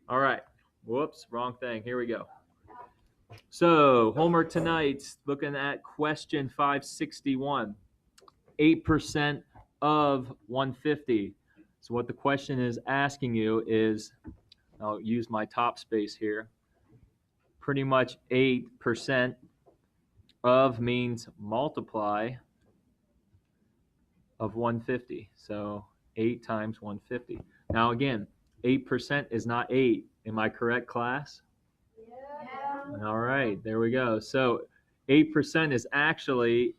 All right. Whoops, wrong thing. Here we go. So, homework tonight, looking at question 561. 8% of 150. So, what the question is asking you is, I'll use my top space here. Pretty much 8% of means multiply of 150. So, 8 times 150. Now, again, 8% is not 8. Am I correct, class? Yeah. All right, there we go. So 8% is actually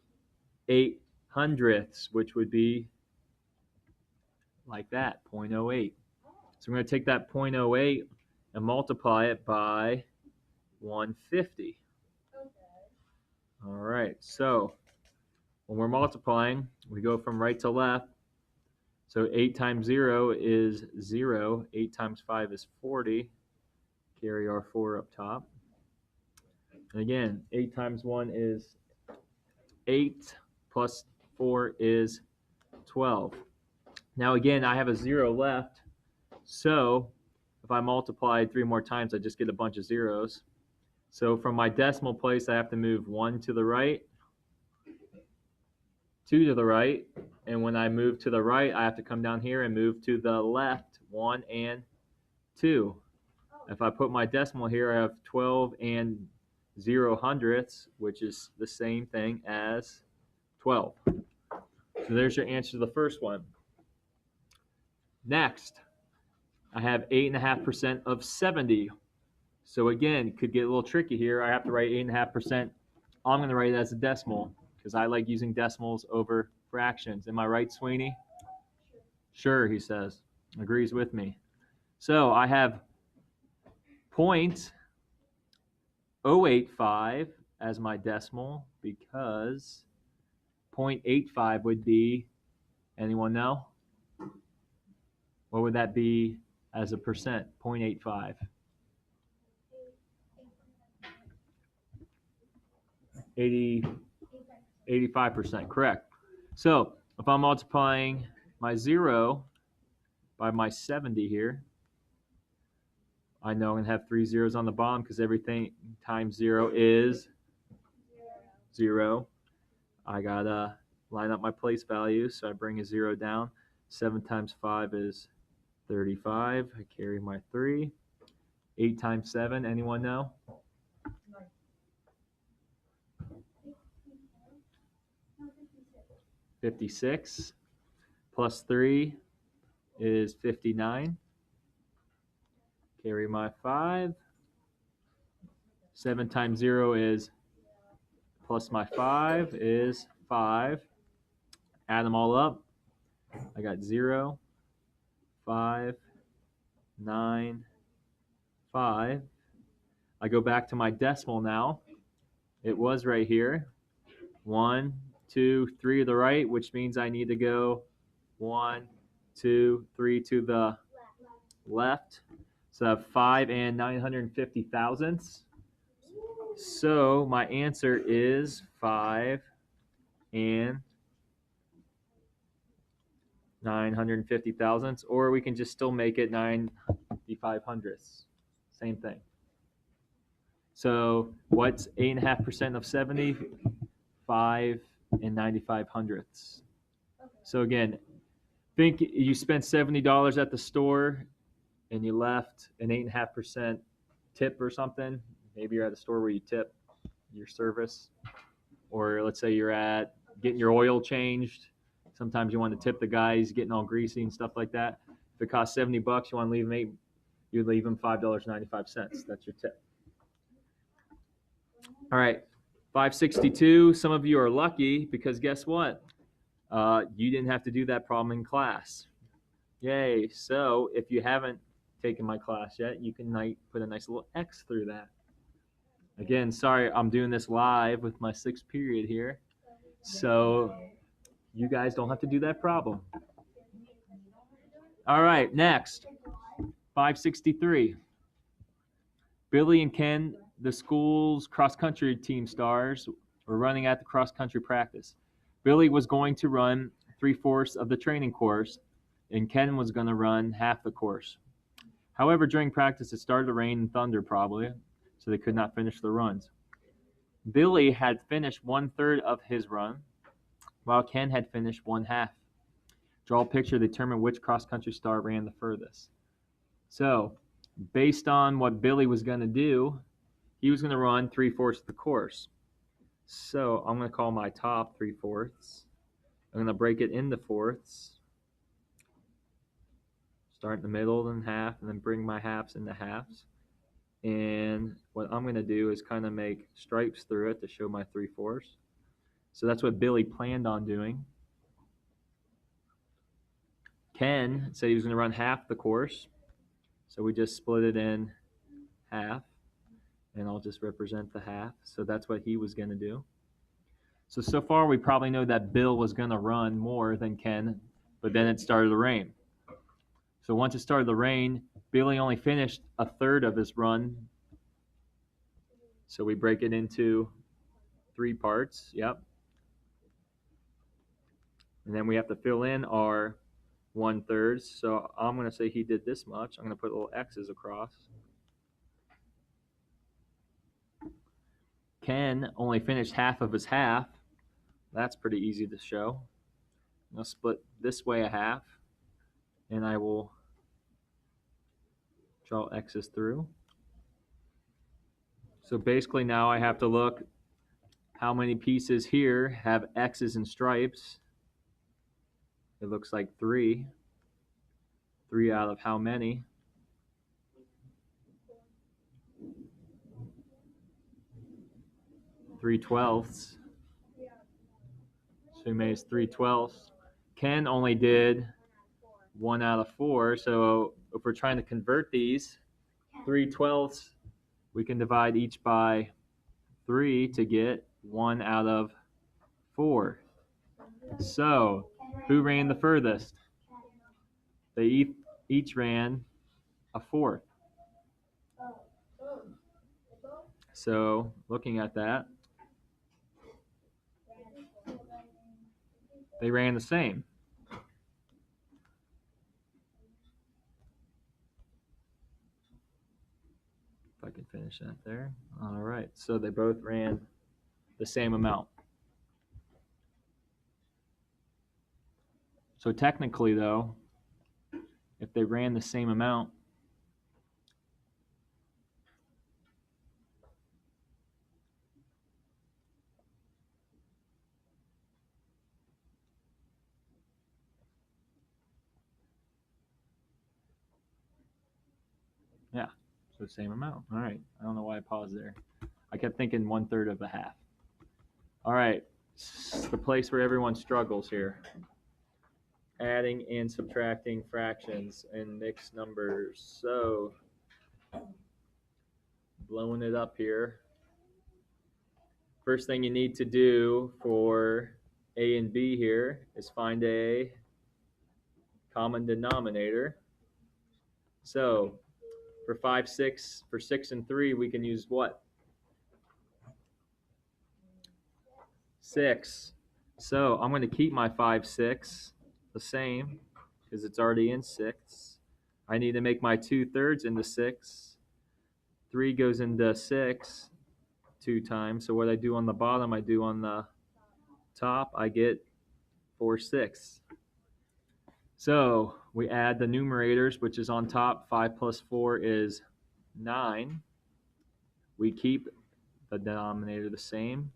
8 hundredths, which would be like that, 0.08. So we're going to take that 0.08 and multiply it by 150. All right, so when we're multiplying, we go from right to left. So 8 times 0 is 0. 8 times 5 is 40. Carry our 4 up top. And again, 8 times 1 is 8 plus 4 is 12. Now again, I have a 0 left. So if I multiply 3 more times, I just get a bunch of zeros. So from my decimal place, I have to move 1 to the right, 2 to the right. And when I move to the right, I have to come down here and move to the left, 1 and 2. If I put my decimal here, I have 12 and 0 hundredths, which is the same thing as 12. So there's your answer to the first one. Next, I have 8.5% of 70. So again, could get a little tricky here. I have to write 8.5%. I'm going to write it as a decimal because I like using decimals over fractions. Am I right, Sweeney? Sure, he says. Agrees with me. So I have 0.085 as my decimal because 0.85 would be, anyone know? What would that be as a percent? 0.85. 85%, correct. So if I'm multiplying my 0 by my 70 here, I know I'm going to have 3 zeros on the bottom because everything times 0 is 0. I got to line up my place values, so I bring a 0 down. 7 times 5 is 35. I carry my 3. 8 times 7, anyone know? 56. Plus 3 is 59. Carry my 5. 7 times 0 is, plus my 5 is 5. Add them all up. I got 0, 5, 9, 5. I go back to my decimal now. It was right here. 1, 2, 3 to the right, which means I need to go 1, 2, 3 to the left. So I have 5 and 950 thousandths. So my answer is 5 and 950 thousandths, or we can just still make it 95 hundredths. Same thing. So what's 8.5% of 70? 5 and 95 hundredths. So again, think you spent $70 at the store and you left an 8.5% tip or something. Maybe you're at a store where you tip your service, or let's say you're at getting your oil changed. Sometimes you want to tip the guys getting all greasy and stuff like that. If it costs $70, you want to leave them you leave them $5.95. That's your tip. All right, 562. Some of you are lucky because guess what? You didn't have to do that problem in class. Yay. So if you haven't taken my class yet, you can put a nice little X through that. Again, sorry, I'm doing this live with my 6th period here. So you guys don't have to do that problem. All right, next, 563. Billy and Ken, the school's cross-country team stars, were running at the cross-country practice. Billy was going to run 3/4 of the training course, and Ken was going to run half the course. However, during practice, it started to rain and thunder probably, so they could not finish the runs. Billy had finished 1/3 of his run, while Ken had finished 1/2. Draw a picture to determine which cross-country star ran the furthest. So, based on what Billy was going to do, he was going to run 3/4 of the course. So, I'm going to call my top 3/4. I'm going to break it into fourths. Start in the middle, then half, and then bring my halves into halves. And what I'm going to do is kind of make stripes through it to show my 3/4. So that's what Billy planned on doing. Ken said he was going to run half the course. So we just split it in half. And I'll just represent the half. So that's what he was going to do. So far we probably know that Bill was going to run more than Ken, but then it started to rain. So once it started to rain, Billy only finished 1/3 of his run. So we break it into 3 parts. Yep. And then we have to fill in our 1/3. So I'm going to say he did this much. I'm going to put little X's across. Ken only finished half of his half. That's pretty easy to show. I'll split this way a half, and I will draw X's through. So basically now I have to look how many pieces here have X's and stripes. It looks like 3. 3 out of how many? 3/12. So he made 3/12. Ken only did 1 out of 4. So if we're trying to convert these 3/12, we can divide each by 3 to get 1 out of 4. So who ran the furthest? They each ran 1/4. So looking at that, they ran the same. If I can finish that there. All right. So they both ran the same amount. So technically, though, if they ran the same amount, yeah, so same amount. All right. I don't know why I paused there. I kept thinking 1/3 of a half. All right. It's the place where everyone struggles here. Adding and subtracting fractions and mixed numbers. So blowing it up here. First thing you need to do for A and B here is find a common denominator. So for 5, 6, for 6 and 3, we can use what? 6. So I'm going to keep my 5, 6 the same because it's already in 6. I need to make my 2/3 into 6. 3 goes into 6 2 times. So what I do on the bottom, I do on the top. I get 4/6. So we add the numerators, which is on top. 5 plus 4 is 9. We keep the denominator the same.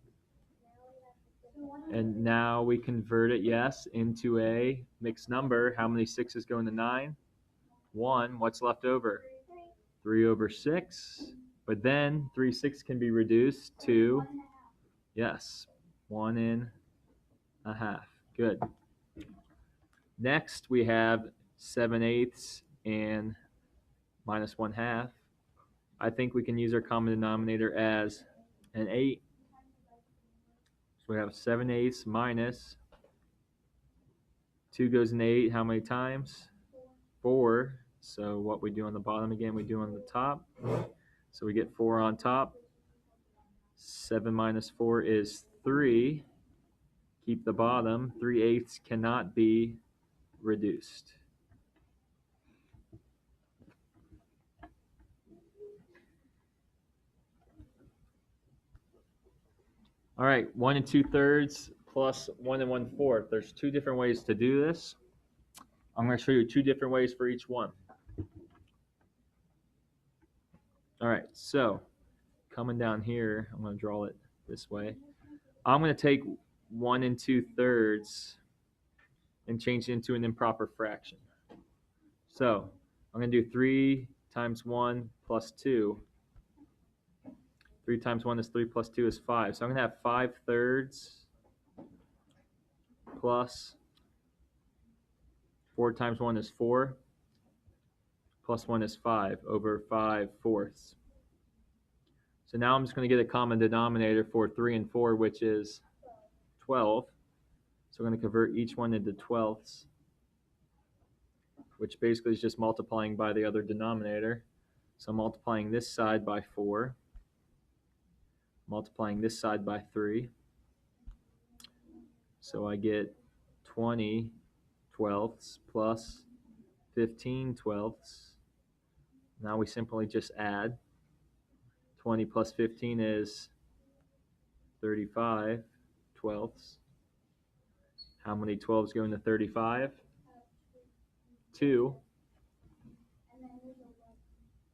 And now we convert it, yes, into a mixed number. How many 6's go into 9? 1. What's left over? 3/6. But then 3/6 can be reduced to, yes, 1 1/2. Good. Next, we have 7/8 and minus 1/2. I think we can use our common denominator as an 8. So we have 7/8 minus 2 goes in 8. How many times? 4. So what we do on the bottom again, we do on the top. So we get 4 on top. 7 minus 4 is 3. Keep the bottom. 3/8 cannot be reduced. All right, 1 2/3 plus 1 1/4. There's two different ways to do this. I'm going to show you two different ways for each one. All right, so coming down here, I'm going to draw it this way. I'm going to take 1 2/3 and change it into an improper fraction. So I'm going to do 3 times 1 plus 2. 3 times 1 is 3 plus 2 is 5. So I'm going to have 5/3 plus 4 times 1 is 4 plus 1 is 5 over 5/4. So now I'm just going to get a common denominator for 3 and 4, which is 12. So I'm going to convert each one into 12ths, which basically is just multiplying by the other denominator. So I'm multiplying this side by 4, multiplying this side by 3. So I get 20 twelfths plus 15 twelfths. Now we simply just add. 20 plus 15 is 35 twelfths. How many 12s go into 35? 2.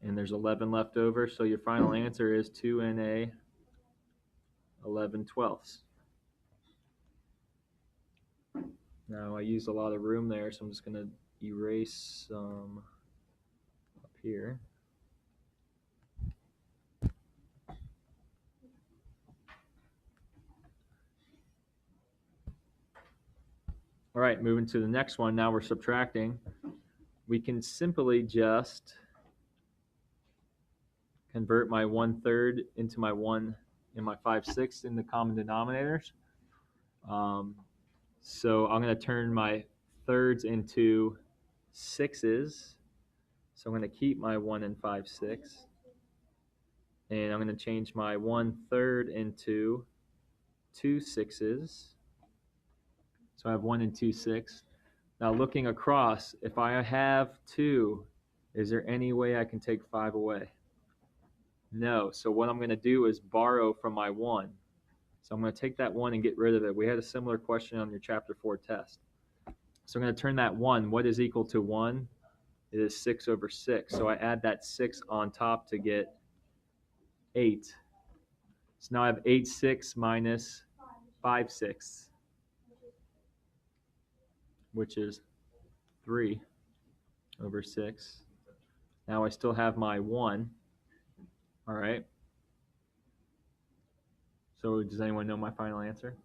And there's 11 left over, so your final answer is 2 Na 11 twelfths. Now I used a lot of room there, so I'm just going to erase some up here. All right, moving to the next one. Now we're subtracting. We can simply just convert my 1/3 into my 1 and my 5/6 in the common denominators. So I'm going to turn my thirds into 6s. So I'm going to keep my 1 and 5/6. And I'm going to change my 1/3 into 2 6s. So I have 1 and 2 6. Now looking across, if I have 2, is there any way I can take 5 away? No. So what I'm going to do is borrow from my 1. So I'm going to take that 1 and get rid of it. We had a similar question on your Chapter 4 test. So I'm going to turn that 1. What is equal to 1? It is 6 over 6. So I add that 6 on top to get 8. So now I have 8/6 minus 5/6, which is 3 over 6. Now I still have my 1. All right. So does anyone know my final answer?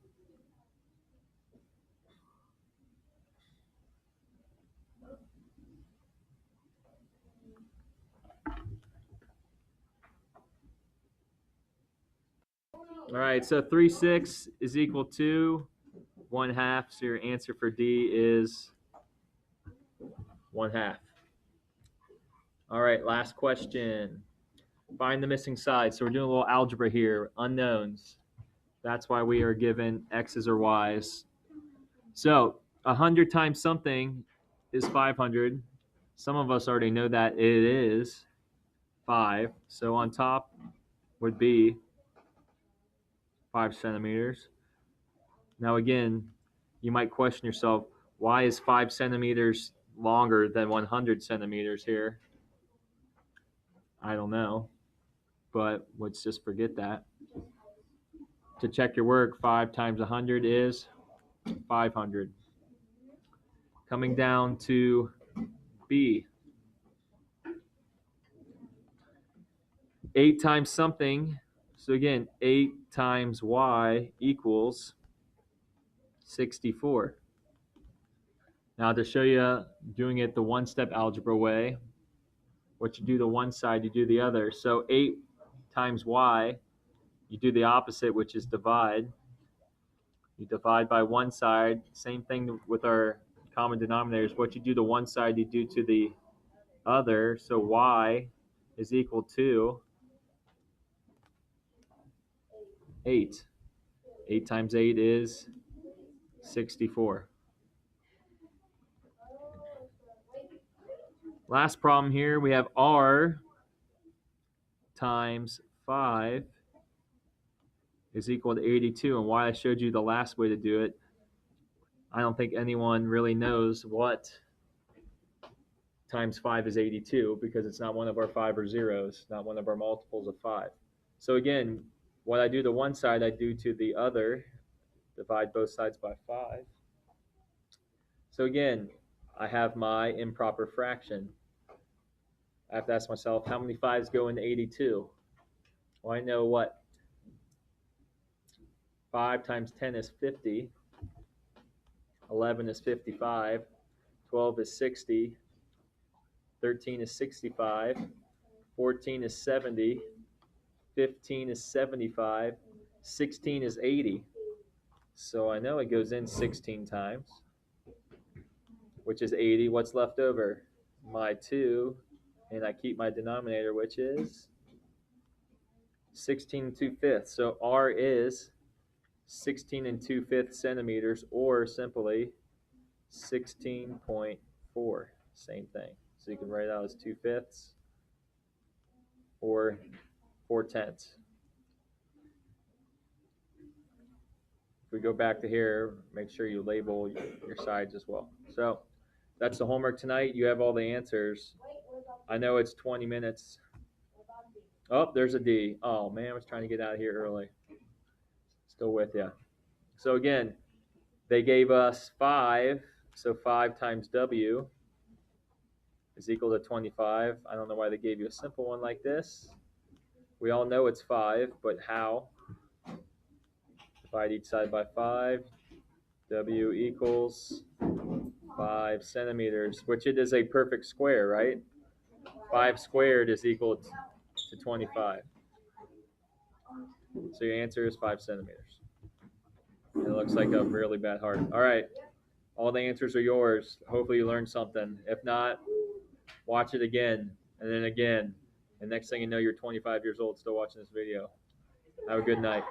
All right, so 3/6 is equal to 1/2. So your answer for D is 1/2. All right, last question. Find the missing side. So we're doing a little algebra here, unknowns. That's why we are given x's or y's. So 100 times something is 500. Some of us already know that it is 5. So on top would be 5 centimeters. Now again, you might question yourself, why is 5 centimeters longer than 100 centimeters here? I don't know, but let's just forget that. To check your work, 5 times 100 is 500. Coming down to B. 8 times something. So again, 8 times y equals 64. Now to show you doing it the one-step algebra way, what you do to one side, you do the other. So 8 times y, you do the opposite, which is divide. You divide by one side. Same thing with our common denominators. What you do to one side, you do to the other. So y is equal to 8. 8 times 8 is 64. Last problem here, we have r times 5 is equal to 82. And why I showed you the last way to do it, I don't think anyone really knows what times 5 is 82 because it's not one of our 5 or zeros, not one of our multiples of 5. So again, what I do to one side, I do to the other. Divide both sides by 5. So again, I have my improper fraction. I have to ask myself, how many 5s go into 82? Well, I know what 5 times 10 is 50. 11 is 55. 12 is 60. 13 is 65. 14 is 70. 15 is 75. 16 is 80. So I know it goes in 16 times, which is 80. What's left over? My 2. And I keep my denominator, which is 16 2/5. So R is 16 2/5 centimeters, or simply 16.4. Same thing. So you can write it out as 2/5 or 4/10. If we go back to here, make sure you label your sides as well. So that's the homework tonight. You have all the answers. I know it's 20 minutes. Oh, there's a D. Oh, man, I was trying to get out of here early. Still with you. So again, they gave us 5. So 5 times W is equal to 25. I don't know why they gave you a simple one like this. We all know it's 5, but how? Divide each side by 5. W equals 5 centimeters, which it is a perfect square, right? 5 squared is equal to 25. So your answer is 5 centimeters. And it looks like a really bad heart. All right. All the answers are yours. Hopefully you learned something. If not, watch it again and then again. And next thing you know, you're 25 years old still watching this video. Have a good night.